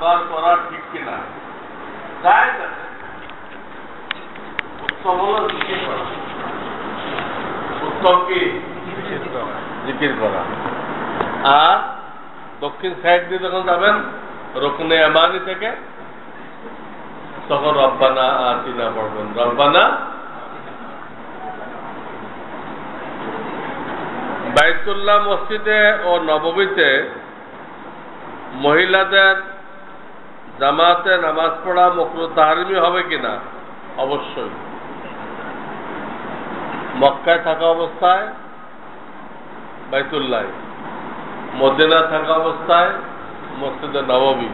বারবার করা ঠিক কিনা? জায়েজ আছে। উত্তম হলো জিকির করা। উত্তম কি? জিকির করা। আর দক্ষিণ সাইড দিয়ে যখন যাবেন রুকনে ইয়ামানি থেকে, তখন রব্বানা আতিনা পড়বেন। রব্বানা। বাইতুল্লাহ মসজিদে ও নববীতে মহিলাদের জামাতে নামাজ পড়া মাকরুহ তাহরিমি হবে কিনা? অবশ্যই। মক্কায় থাকা অবস্থায় বাইতুল্লাহ, মদিনা থাকা অবস্থায় মসজিদে নববী,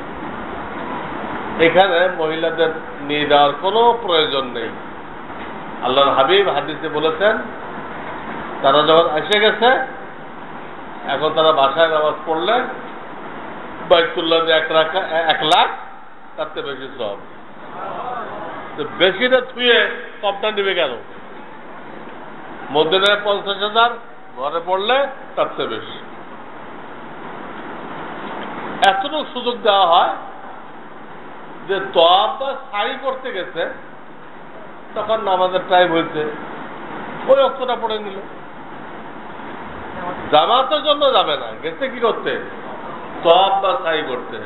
এখানে মহিলাদের নিয়ে যাওয়ার কোনো প্রয়োজন নেই। আল্লাহর হাবিব হাদিসে বলেছেন, তারা যখন এসে গেছে, এখন তারা বাসায় নামাজ পড়লে বাইতুল্লাহ 1 লাখ, তার চেয়ে বেশি সব। বেশিটা ছুঁয়ে কমটা নেবে কেন? মদিনায় 50,000, ঘরে পড়লে তার চেয়ে বেশি। এতটুকু সুযোগ দেওয়া হয় যে তওয়াফ বা সাই করতে গেছে, তখন নামাজের টাইম হয়েছে, ওই অক্তটা পড়ে নিল। জামাতের জন্য যাবে না, গেছে কি করতে? তওয়াফ বা সাই করতে।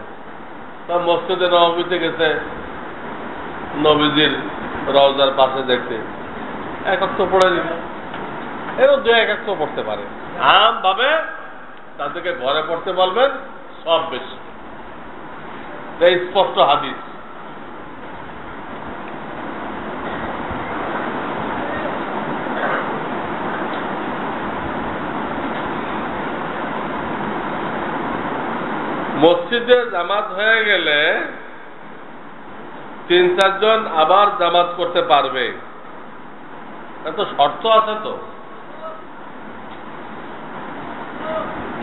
তা মসজিদে নববীতে গেছে নবীজির রওজার পাশে দেখতে, 1 ওয়াক্ত পড়ে দিল। এরও 2-1 ওয়াক্ত পড়তে পারে। আম ভাবে তাদেরকে ঘরে পড়তে বলবেন, সব বেশি। স্পষ্ট হাদিস। মসজিদে জামাত হয়ে গেলে 3-4 জন আবার জামাত করতে পারবে, এত শর্ত আছে তো।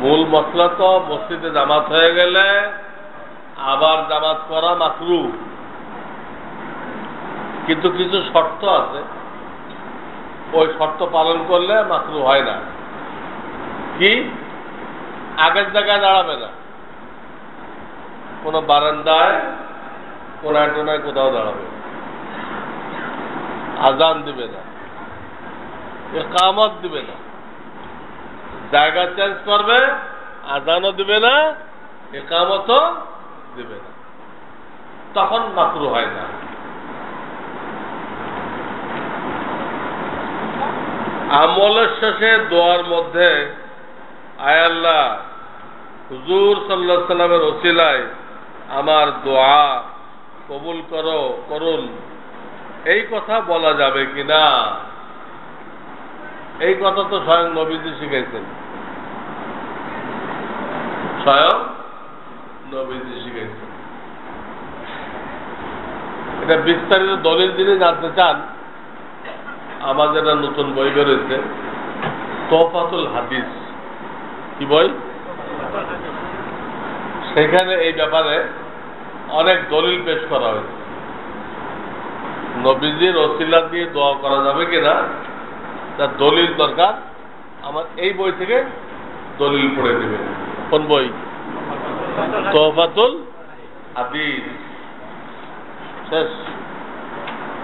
মূল মসলা তো মসজিদে জামাত হয়ে গেলে আবার জামাত করা মাকরুহ, কিন্তু কিছু শর্ত আছে, ওই শর্ত পালন করলে মাকরুহ হয় না। কি? আগের জায়গায় দাঁড়াবে না, কোনো বারান্দায় কোনায় টোনায় কোথাও দাঁড়াবে, আজান দিবে না, ইকামত দিবে না, জায়গা চেঞ্জ করবে, আজানও দিবে না, ইকামতও দিবে না, তখন মাকরুহ হয় না। আমলের শেষে দোয়ার মধ্যে আয় আল্লাহ হুজুর সাল্লাল্লাহু আলাইহি সাল্লামের ওসিলায় আমার দোয়া কবুল করুন, এই কথা বলা যাবে কিনা? এই কথা তো স্বয়ং নবীজি শিখাইছেন, স্বয়ং নবীজি শিখাইছেন। এটা বিস্তারিত দলিল যিনি জানতে চান, আমাদের একটা নতুন বই বেরোচ্ছে, তোহফাতুল হাদিস। কি বই? সেখানে এই ব্যাপারে অনেক দলিল পেশ করা হয়েছে। নবীজির ওসিলা দিয়ে দোয়া করা যাবে কিনা তার দলিল দরকার। আমার এই বই থেকে দলিল পড়ে দেবে। কোন বই? তোহফাতুল হাদিস। শেষ।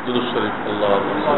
দুরূদ শরীফ। আল্লাহু আকবার।